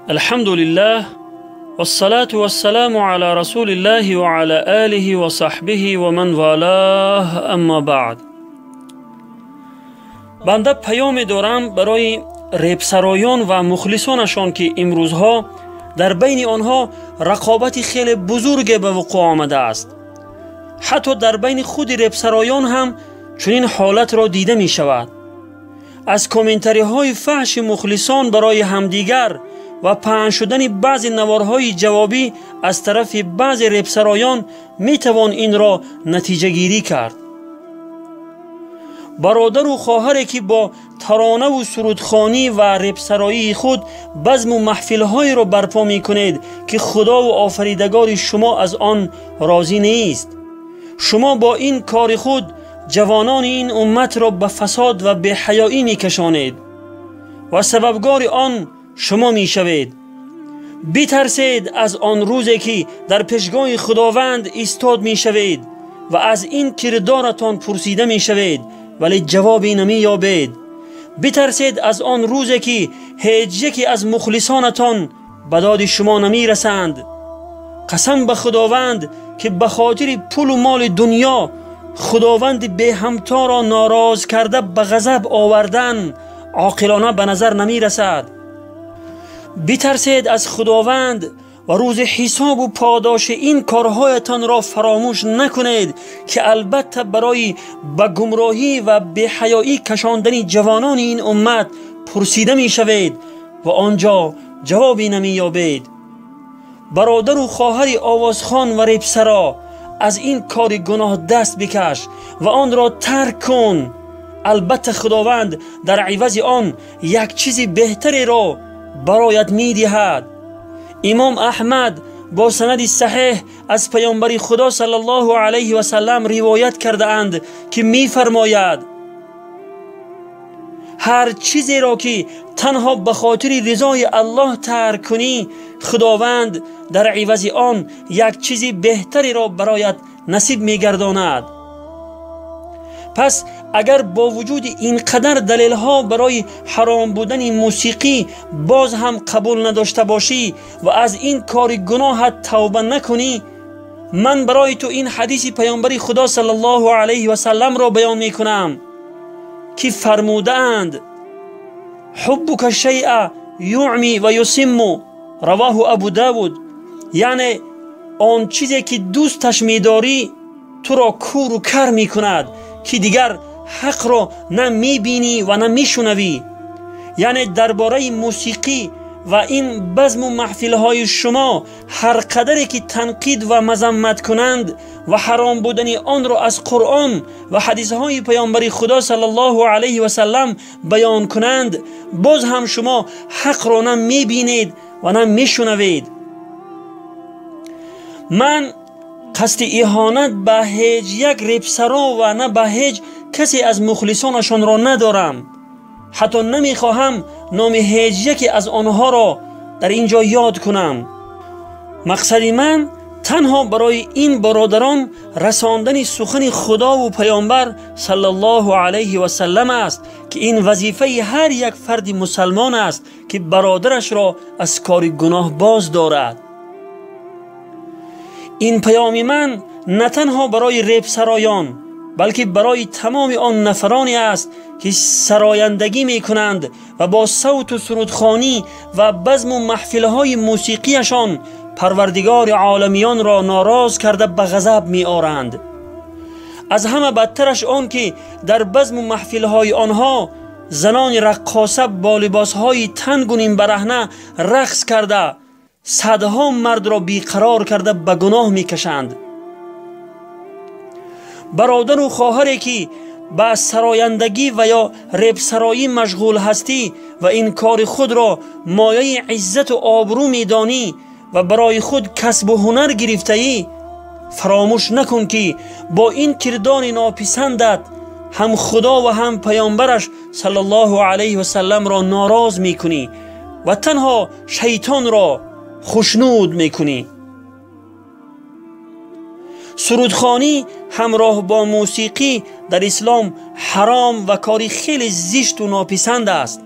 الحمد لله والصلاة والسلام على رسول الله وعلى آله وصحبه ومن والاه. اما بعد، بنده پیام دارم برای ریبسرایان و مخلصانشان که امروزها در بین آنها رقابت خیلی بزرگ به وقوع آمده است. حتی در بین خود ریبسرایان هم چنین حالت را دیده می شود. از کامنتری های فحش مخلصان برای همدیگر و پهن شدن بعضی نوارهای جوابی از طرف بعضی ریبسرایان می توان این را نتیجه گیری کرد. برادر و خواهری که با ترانه و سرودخوانی و ریبسرایی خود بزم و محفل‌های را برپا می کنید که خدا و آفریدگار شما از آن راضی نیست. شما با این کار خود جوانان این امت را به فساد و بی‌حیایی می کشانید و سببگار آن شما می شوید. بترسید از آن روزی که در پیشگاه خداوند ایستاد می شوید و از این کردارتان پرسیده می شوید ولی جوابی نمی یابید. بترسید از آن روزی که هیچ یکی از مخلصانتان به داد شما نمی رسند. قسم به خداوند که به خاطر پول و مال دنیا خداوند به همتا را ناراض کرده به غضب آوردن عاقلانه به نظر نمی رسد. بترسید از خداوند و روز حساب و پاداش این کارهایتان را فراموش نکنید که البته برای به گمراهی و بی‌حیایی کشاندن جوانان این امت پرسیده می شوید و آنجا جوابی نمی یابید. برادر و خواهر آوازخوان و ریبسرا، از این کار گناه دست بکش و آن را ترک کن. البته خداوند در عوض آن یک چیز بهتری را برایت می دهد. امام احمد با سند صحیح از پیامبر خدا صلی الله علیه و سلم روایت کرده اند که می فرماید هر چیزی را که تنها به خاطر رضای الله ترک کنی خداوند در عوض آن یک چیز بهتری را برایت نصیب می گرداند. پس اگر با وجود اینقدر دلیل ها برای حرام بودن موسیقی باز هم قبول نداشته باشی و از این کار گناهت توبه نکنی، من برای تو این حدیث پیامبر خدا صلی الله علیه و سلم را بیان می کنم که فرموده اند حبک الشیء یعمی و یسم، رواه ابو داود. یعنی آن چیزی که دوستش می داری تو را کور و کر می کند که دیگر حق را نه می بینی و نه می شنوی. یعنی درباره موسیقی و این بزم و محفل‌های شما هر قدری که تنقید و مذمت کنند و حرام بودن آن را از قرآن و حدیث‌های پیامبر خدا صلی الله علیه و سلم بیان کنند، باز هم شما حق را نه می بینید و نه می شنوید. من قصد اهانت به هیچ یک ریبسرا و نه به هیچ کسی از مخلصانشان را ندارم. حتی نمیخواهم نام هیچ یکی از آنها را در اینجا یاد کنم. مقصد من تنها برای این برادران رساندن سخن خدا و پیامبر صلی الله علیه و سلم است که این وظیفه هر یک فرد مسلمان است که برادرش را از کار گناه باز دارد. این پیام من نه تنها برای ریبسرایان بلکه برای تمام آن نفرانی است که سرایندگی می کنند و با صوت و سرودخوانی و بزم و محفلهای موسیقیشان پروردگار عالمیان را ناراض کرده به غضب می آرند. از همه بدترش آن که در بزم و محفلهای آنها زنان رقاصه با لباسهای تنگ و نیم برهنه رقص کرده صدها مرد را بیقرار کرده به گناه می کشند. برادر و خواهری که به سرایندگی و یا ریبسرایی مشغول هستی و این کار خود را مایه عزت و آبرو می دانی و برای خود کسب و هنر گرفته ای، فراموش نکن که با این کردار ناپسندت هم خدا و هم پیامبرش صلی الله علیه و سلم را ناراض می کنی و تنها شیطان را خوشنود می کنی. سرودخوانی همراه با موسیقی در اسلام حرام و کاری خیلی زشت و ناپسند است.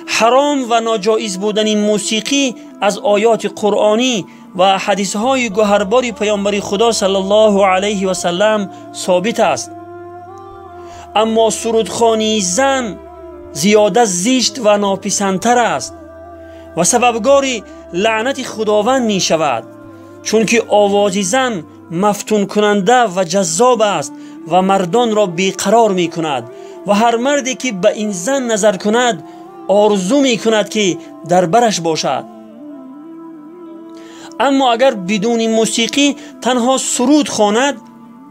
حرام و ناجایز بودن موسیقی از آیات قرآنی و حدیث های گوهربار پیامبر خدا صلی الله علیه و سلم ثابت است. اما سرودخوانی زن زیاده زشت و ناپسندتر است و سببگار لعنت خداوند می شود، چون که آواز زن مفتون کننده و جذاب است و مردان را بیقرار می کند و هر مردی که به این زن نظر کند آرزو می کند که در برش باشد. اما اگر بدون موسیقی تنها سرود خواند،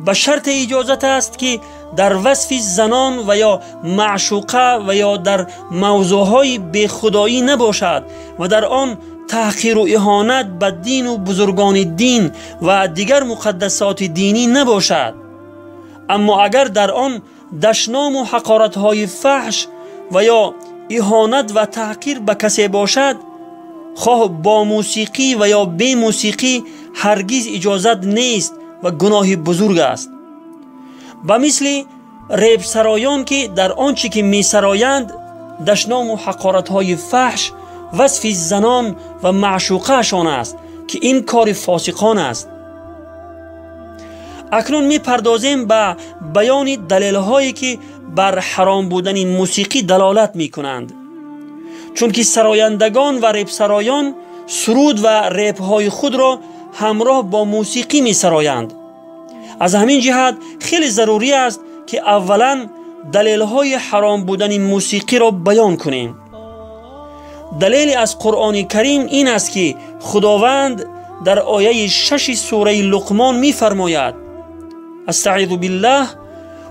به شرط اجازت است که در وصف زنان و یا معشوقه و یا در موضوعهای بیخدایی نباشد و در آن تحقیر و اهانت به دین و بزرگان دین و دیگر مقدسات دینی نباشد. اما اگر در آن دشنام و حقارتهای فحش و یا اهانت و تحقیر به کسی باشد، خواه با موسیقی و یا بی موسیقی هرگز اجازت نیست و گناه بزرگ است. به مثل ریب سرایان که در آنچه که می سرایند دشنام و حقارتهای فحش وصف زنان و معشوقهشان است که این کار فاسقان است. اکنون می پردازیم به بیان دلیل هایی که بر حرام بودن موسیقی دلالت می کنند. چون که سرایندگان و ریب سرایان سرود و ریب های خود را همراه با موسیقی می سرایند. از همین جهت خیلی ضروری است که اولا دلیل های حرام بودن موسیقی را بیان کنیم. دلیل از قرآن کریم این است که خداوند در آیه 6 سوره لقمان می فرماید: استعیذ بالله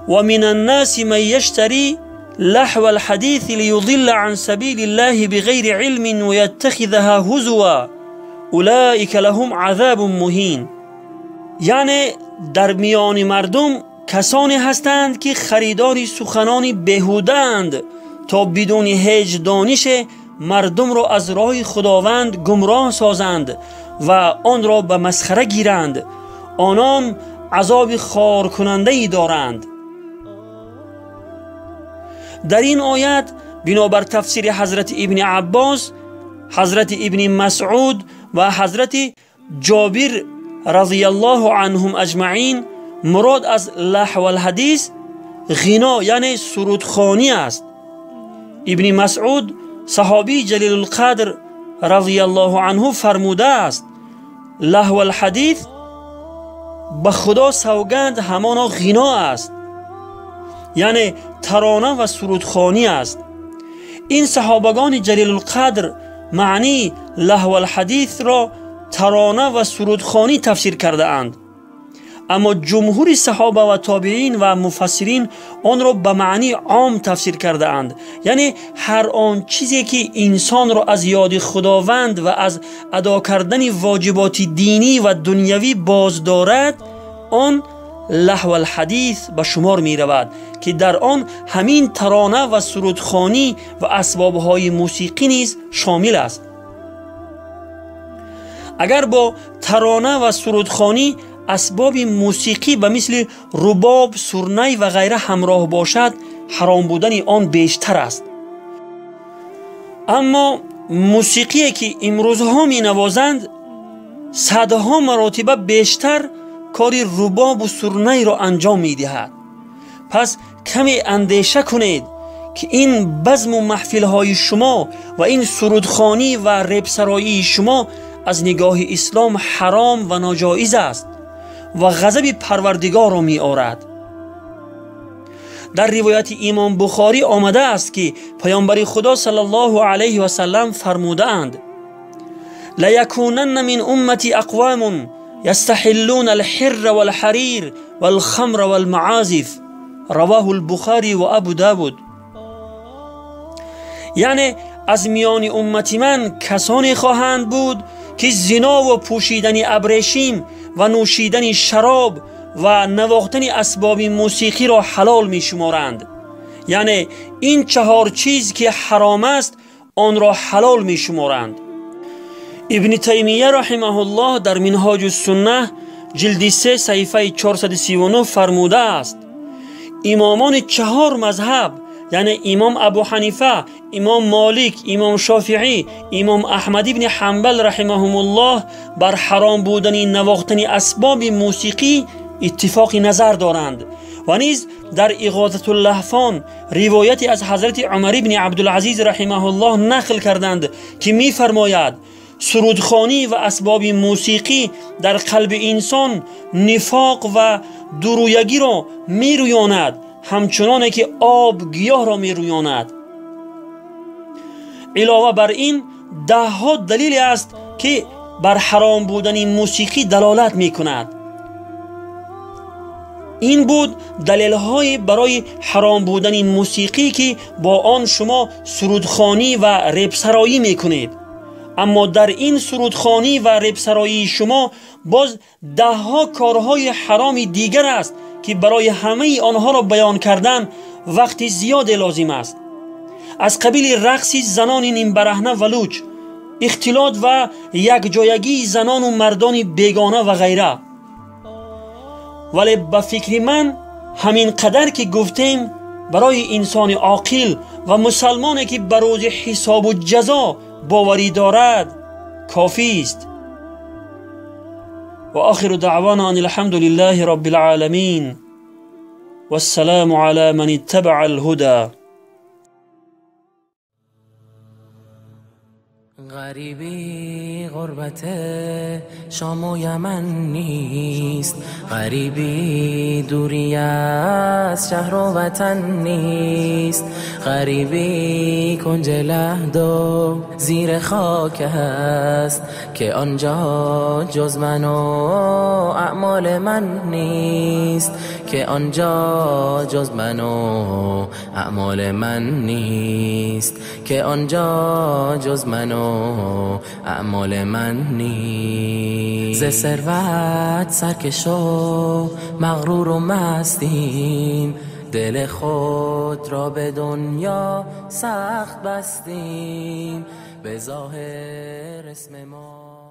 و من الناس من یشتری لهو الحدیث لیضل عن سبیل الله بغیر علم و یتخذها هزوا اولئک لهم عذاب مهین. یعنی در میان مردم کسانی هستند که خریدار سخنان بیهوده‌اند تا بدون هیچ دانش مردم را از راه خداوند گمراه سازند و آن را به مسخره گیرند. آنان عذاب خار کننده ای دارند. در این آیت بنابر تفسیر حضرت ابن عباس، حضرت ابن مسعود و حضرت جابر رضی الله عنهم اجمعین، مراد از لهو الحدیث غنا یعنی سرودخوانی است. ابن مسعود صحابی جلیل القدر رضی الله عنه فرموده است: لهو الحدیث به خدا سوگند همانا غنا است، یعنی ترانه و سرودخوانی است. این صحابگان جلیل القدر معنی لهو الحدیث را ترانه و سرودخوانی تفسیر کرده اند، اما جمهور صحابه و تابعین و مفسرین آن را به معنی عام تفسیر کرده اند، یعنی هر آن چیزی که انسان را از یاد خداوند و از ادا کردن واجبات دینی و دنیوی باز دارد، آن لهو الحدیث به شمار می رود که در آن همین ترانه و سرودخوانی و اسبابهای موسیقی نیز شامل است. اگر با ترانه و سرودخوانی اسباب موسیقی به مثل رباب، سرنی و غیره همراه باشد، حرام بودن آن بیشتر است. اما موسیقی که امروزها می نوازند صدها مراتب بیشتر کاری رباب و سرنی را انجام می دهد. پس کمی اندیشه کنید که این بزم و محفل های شما و این سرودخوانی و ریبسرایی شما از نگاه اسلام حرام و ناجایز است و غضب پروردگار را می آورد. در روایت امام بخاری آمده است که پیامبر خدا صلی الله علیه و سلم فرموده اند: لیکونن من امتی اقوام یستحلون الحر والحریر والخمر والمعازف، رواه البخاری و ابو داود. یعنی از میان امت من کسانی خواهند بود که زنا و پوشیدن ابریشم و نوشیدن شراب و نواختن اسباب موسیقی را حلال می شمارند. یعنی این چهار چیز که حرام است آن را حلال می شمارند. ابن تیمیه رحمه الله در منهاج السنه جلد 3 صفحه 439 فرموده است: امامان چهار مذهب یعنی امام ابو حنیفه، امام مالک، امام شافعی، امام احمد ابن حنبل رحمهم الله بر حرام بودن نواختن اسباب موسیقی اتفاق نظر دارند. و نیز در اغاثة اللهفان روایتی از حضرت عمر ابن عبدالعزیز رحمه الله نقل کردند که می فرماید سرودخوانی و اسباب موسیقی در قلب انسان نفاق و درویگی را می رویاند، همچنانه که آب گیاه را می رویاند. علاوه بر این ده ها دلیل است که بر حرام بودن موسیقی دلالت می کند. این بود دلیل های برای حرام بودن موسیقی که با آن شما سرودخوانی و ربسرایی می کنید. اما در این سرودخوانی و ربسرایی شما باز ده ها کارهای حرام دیگر است که برای همه آنها را بیان کردن وقت زیاد لازم است. از قبیل رقص زنان نیم برهنه و لوچ، اختلاط و یکجایگی زنان و مردان بیگانه و غیره. ولی به فکر من همین قدر که گفتیم برای انسان عاقل و مسلمانی که بر روز حساب و جزا باوری دارد کافی است. و آخر دعوانا ان الحمد لله رب العالمین و السلام علی من اتبع الهدى. غریبی غربت شام و یمن نیست، غریبی دوری از شهر و وطن نیست، غریبی کنج لحد و زیر خاک است که آنجا جز من و اعمال من نیست، که آنجا جز من و اعمال من نیست، که آنجا جز من و اعمال من نیست. ز ثروت سرکش و مغرور و مستیم، دل خود را به دنیا سخت بستیم، به ظاهر اسم ما